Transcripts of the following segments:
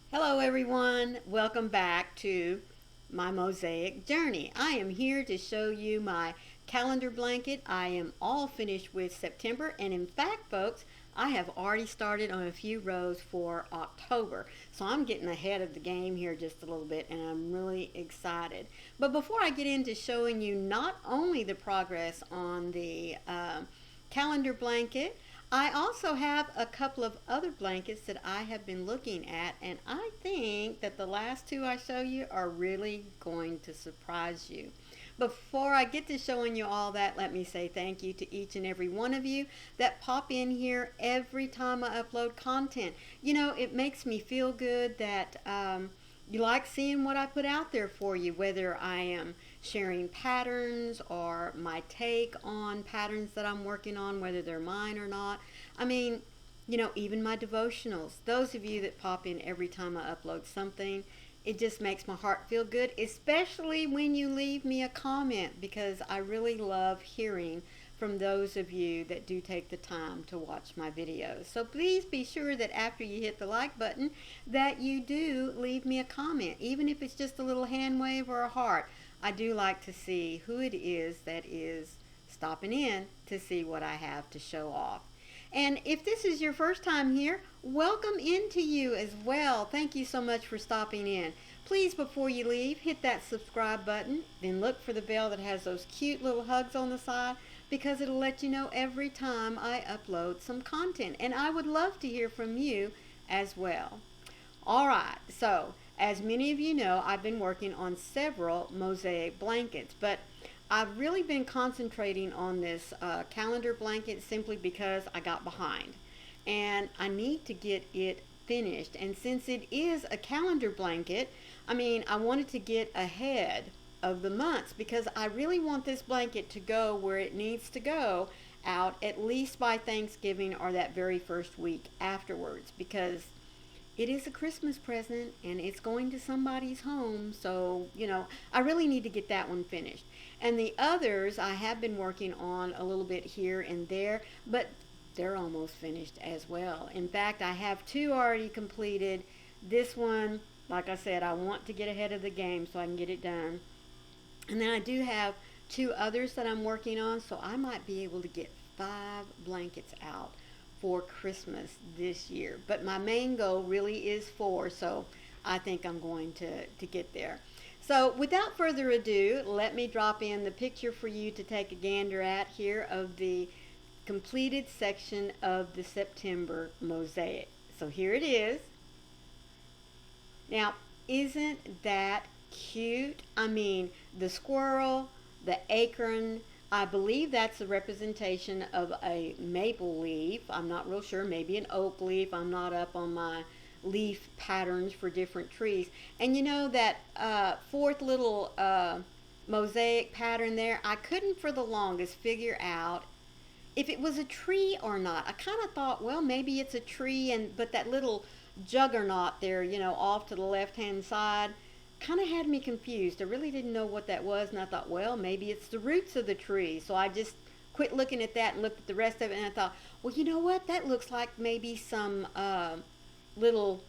Hello everyone, welcome back to my mosaic journey. I am here to show you my calendar blanket. I am all finished with September, and in fact folks, I have already started on a few rows for October. So I'm getting ahead of the game here just a little bit, and I'm really excited. But before I get into showing you not only the progress on the calendar blanket, I also have a couple of other blankets that I have been looking at, and I think that the last two I show you are really going to surprise you. Before I get to showing you all that, let me say thank you to each and every one of you that pop in here every time I upload content. You know, it makes me feel good that you like seeing what I put out there for you, whether I am sharing patterns or my take on patterns that I'm working on, whether they're mine or not. I mean, you know, even my devotionals. Those of you that pop in every time I upload something, it just makes my heart feel good, especially when you leave me a comment, because I really love hearing from those of you that do take the time to watch my videos. So please be sure that after you hit the like button that you do leave me a comment, even if it's just a little hand wave or a heart. I do like to see who it is that is stopping in to see what I have to show off. And if this is your first time here, welcome into you as well. Thank you so much for stopping in. Please, before you leave, hit that subscribe button, then look for the bell that has those cute little hugs on the side, because it'll let you know every time I upload some content. And I would love to hear from you as well. All right, so as many of you know, I've been working on several mosaic blankets, but I've really been concentrating on this calendar blanket simply because I got behind and I need to get it finished. And since it is a calendar blanket, I mean, I wanted to get ahead of the months because I really want this blanket to go where it needs to go out at least by Thanksgiving or that very first week afterwards, because it is a Christmas present and it's going to somebody's home. So, you know, I really need to get that one finished. And the others I have been working on a little bit here and there, but they're almost finished as well. In fact, I have two already completed. This one, like I said, I want to get ahead of the game so I can get it done. And then I do have two others that I'm working on, so I might be able to get 5 blankets out for Christmas this year. But my main goal really is 4, so I think I'm going to get there. So without further ado, let me drop in the picture for you to take a gander at here of the completed section of the September mosaic. So here it is. Now, isn't that cute? I mean, the squirrel, the acorn, I believe that's a representation of a maple leaf. I'm not real sure, maybe an oak leaf. I'm not up on my leaf patterns for different trees. And you know that fourth little mosaic pattern there, I couldn't for the longest figure out if it was a tree or not. I kind of thought, well, maybe it's a tree, but that little juggernaut there, you know, off to the left-hand side, kind of had me confused. I really didn't know what that was, and I thought, well, maybe it's the roots of the tree. So I just quit looking at that and looked at the rest of it, and I thought, well, you know what? That looks like maybe some little,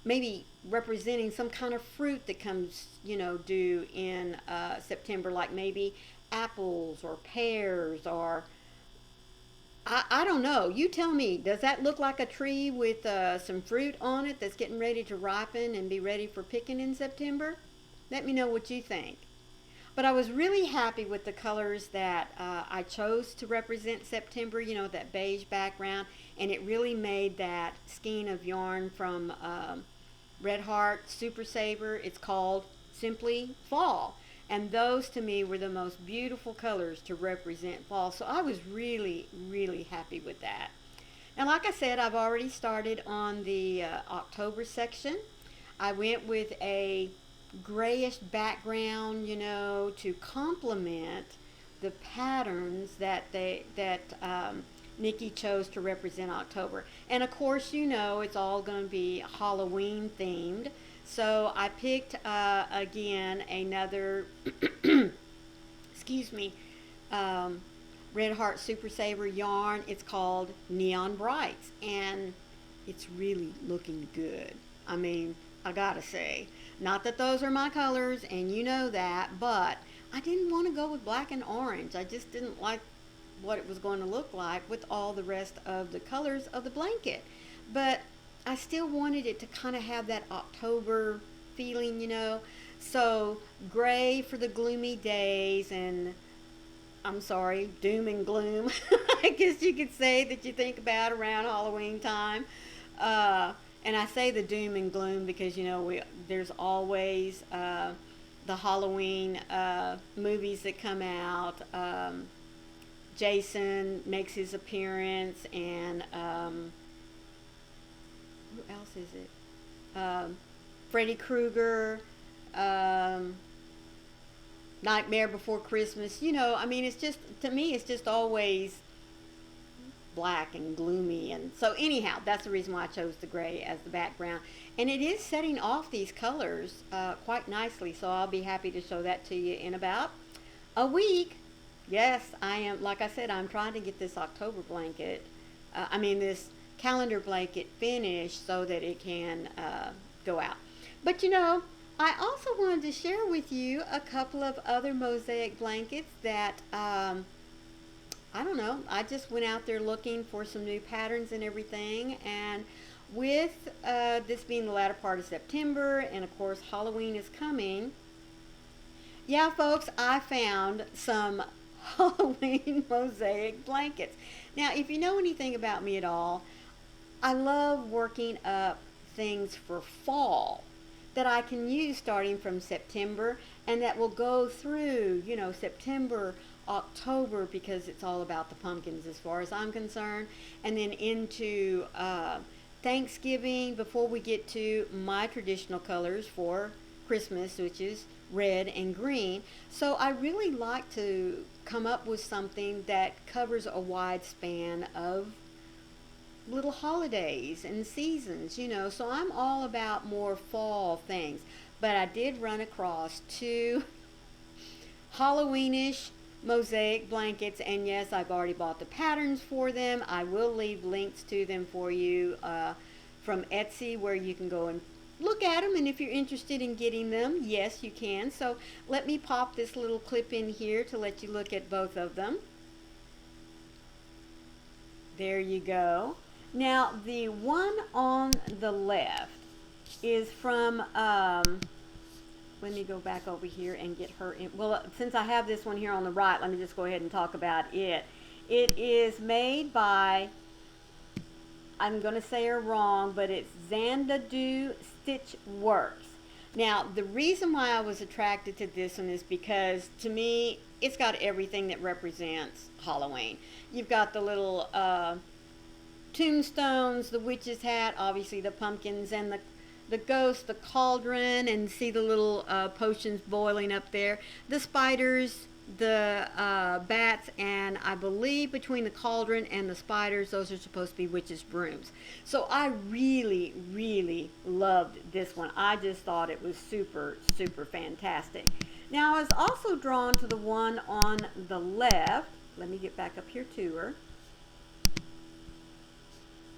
maybe representing some kind of fruit that comes, you know, due in September, like maybe apples or pears or I don't know. You tell me, does that look like a tree with some fruit on it that's getting ready to ripen and be ready for picking in September? Let me know what you think. But I was really happy with the colors that I chose to represent September, you know, that beige background, and it really made that skein of yarn from Red Heart Super Saver. It's called simply Fall. And those to me were the most beautiful colors to represent fall. So I was really, really happy with that. And like I said, I've already started on the October section. I went with a grayish background, you know, to complement the patterns that Nikki chose to represent October. And of course, you know, it's all going to be Halloween themed. So I picked, again, another, excuse me, Red Heart Super Saver yarn. It's called Neon Brights, and it's really looking good. I mean, I gotta say, not that those are my colors, and you know that, but I didn't want to go with black and orange. I just didn't like what it was going to look like with all the rest of the colors of the blanket. But I still wanted it to kind of have that October feeling, you know. So gray for the gloomy days, and I'm sorry, doom and gloom, I guess you could say, that you think about around Halloween time. Uh, and I say the doom and gloom because, you know, there's always the Halloween movies that come out. Jason makes his appearance, and who else is it? Freddy Krueger, um, Nightmare Before Christmas. You know, I mean, it's just, to me, it's just always black and gloomy. And so anyhow, that's the reason why I chose the gray as the background. And it is setting off these colors quite nicely, so I'll be happy to show that to you in about a week. Yes, I am, like I said, I'm trying to get this October blanket, this calendar blanket finished so that it can go out. But you know, I also wanted to share with you a couple of other mosaic blankets that I don't know, I just went out there looking for some new patterns and everything, and with this being the latter part of September, and of course Halloween is coming, yeah folks, I found some Halloween mosaic blankets. Now, if you know anything about me at all, I love working up things for fall that I can use starting from September, and that will go through, you know, September, October, because it's all about the pumpkins as far as I'm concerned, and then into Thanksgiving, before we get to my traditional colors for Christmas, which is red and green. So I really like to come up with something that covers a wide span of little holidays and seasons, you know. So I'm all about more fall things. But I did run across two Halloweenish mosaic blankets, and yes, I've already bought the patterns for them. I will leave links to them for you from Etsy, where you can go and look at them, and if you're interested in getting them, yes, you can. So let me pop this little clip in here to let you look at both of them. There you go. Now, the one on the left is from, let me go back over here and get her in. Well, since I have this one here on the right, let me just go ahead and talk about it. It is made by, I'm going to say her wrong, but it's XanduStitchWorks. Now, the reason why I was attracted to this one is because, to me, it's got everything that represents Halloween. You've got the little tombstones, the witch's hat, obviously the pumpkins, and the ghost, the cauldron, and see the little potions boiling up there, the spiders, the bats, and I believe between the cauldron and the spiders, those are supposed to be witches' brooms. So I really, really loved this one. I just thought it was super, super fantastic. Now, I was also drawn to the one on the left. Let me get back up here to her.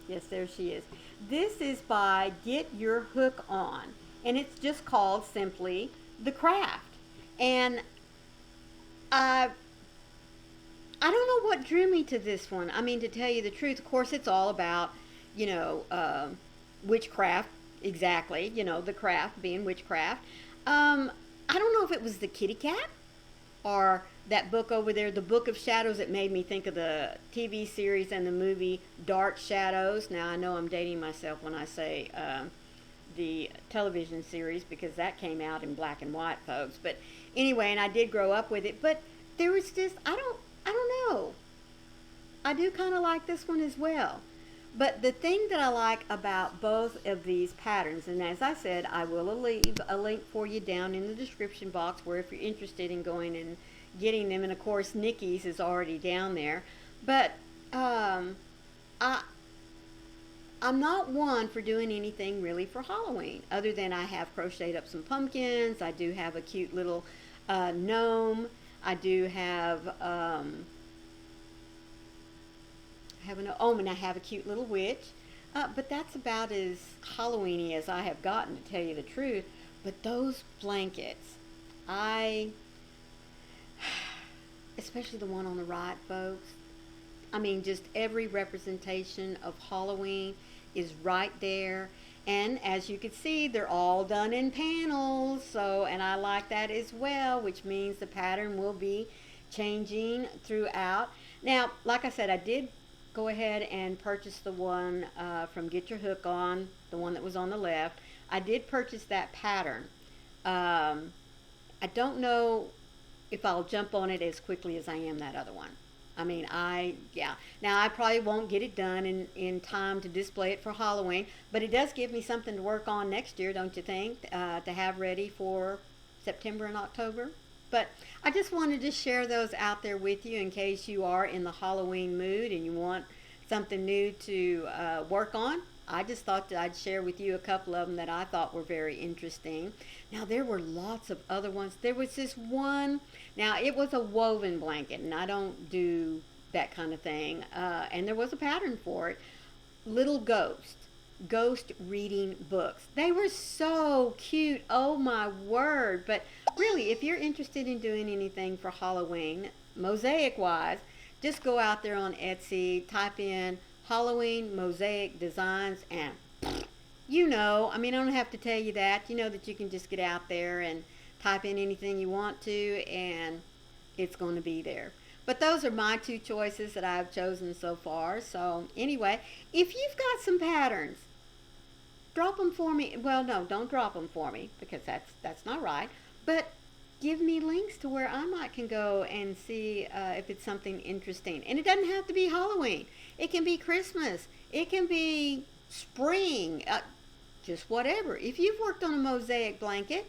Yes, there she is. This is by Get Your Hook On, and it's just called simply The Craft. And I don't know what drew me to this one. I mean, to tell you the truth, of course, it's all about, you know, witchcraft, exactly, you know, the craft being witchcraft. I don't know if it was the kitty cat or that book over there, The Book of Shadows, that made me think of the TV series and the movie Dark Shadows. Now, I know I'm dating myself when I say the television series, because that came out in black and white, folks. But anyway, and I did grow up with it. But there was just, I don't know. I do kind of like this one as well. But the thing that I like about both of these patterns, and as I said, I will leave a link for you down in the description box, where if you're interested in going and getting them, and of course Nikki's is already down there. But I'm not one for doing anything really for Halloween, other than I have crocheted up some pumpkins. I do have a cute little gnome. I do have and I have a cute little witch. But that's about as Halloweeny as I have gotten, to tell you the truth. But those blankets, I, especially the one on the right, folks. I mean, just every representation of Halloween is right there. And as you can see, they're all done in panels. So, and I like that as well, which means the pattern will be changing throughout. Now, like I said, I did go ahead and purchase the one from Get Your Hook On, the one that was on the left. I did purchase that pattern. I don't know if I'll jump on it as quickly as I am that other one. I mean, yeah. Now, I probably won't get it done in time to display it for Halloween, but it does give me something to work on next year, don't you think, to have ready for September and October? But I just wanted to share those out there with you in case you are in the Halloween mood and you want something new to work on. I just thought that I'd share with you a couple of them that I thought were very interesting. Now, there were lots of other ones. There was this one. Now, it was a woven blanket, and I don't do that kind of thing. And there was a pattern for it. Little ghost reading books. They were so cute. Oh, my word. But really, if you're interested in doing anything for Halloween, Mosaic-wise, just go out there on Etsy, type in Halloween Mosaic Designs, and you know, I mean, I don't have to tell you that. You know that you can just get out there and type in anything you want to, and it's going to be there. But those are my two choices that I've chosen so far. So anyway, if you've got some patterns, drop them for me. Well, no, don't drop them for me, because that's not right. But give me links to where I might can go and see if it's something interesting. And it doesn't have to be Halloween. It can be Christmas. It can be spring. Just whatever. If you've worked on a mosaic blanket,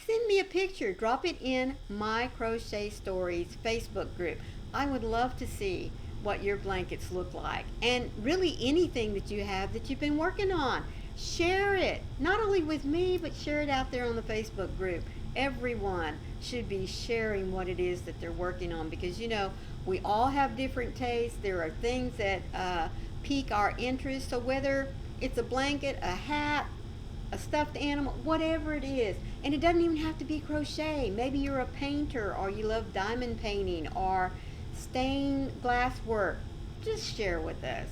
send me a picture. Drop it in My Crochet Stories Facebook group. I would love to see what your blankets look like. And really anything that you have that you've been working on. Share it. Not only with me, but share it out there on the Facebook group. Everyone should be sharing what it is that they're working on, because you know we all have different tastes. There are things that pique our interest. So whether it's a blanket, a hat, a stuffed animal, whatever it is, and it doesn't even have to be crochet. Maybe you're a painter, or you love diamond painting or stained glass work. Just share with us.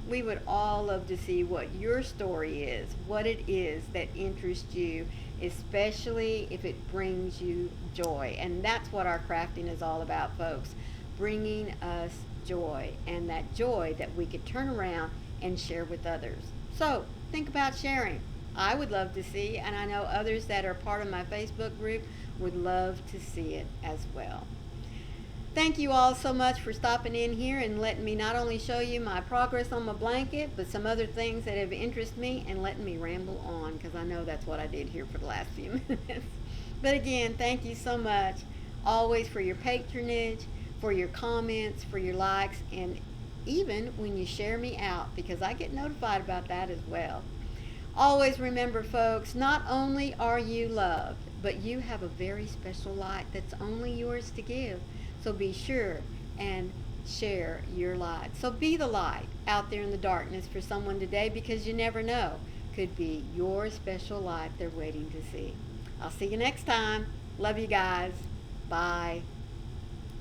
We would all love to see what your story is, what it is that interests you, especially if it brings you joy. And that's what our crafting is all about, folks. Bringing us joy, and that joy that we could turn around and share with others. So think about sharing. I would love to see, and I know others that are part of my Facebook group would love to see it as well. Thank you all so much for stopping in here and letting me not only show you my progress on my blanket, but some other things that have interested me, and letting me ramble on, because I know that's what I did here for the last few minutes. But again, thank you so much always for your patronage, for your comments, for your likes, and even when you share me out, because I get notified about that as well. Always remember, folks, not only are you loved, but you have a very special light that's only yours to give. So be sure and share your light. So be the light out there in the darkness for someone today, because you never know. Could be your special light they're waiting to see. I'll see you next time. Love you guys. Bye.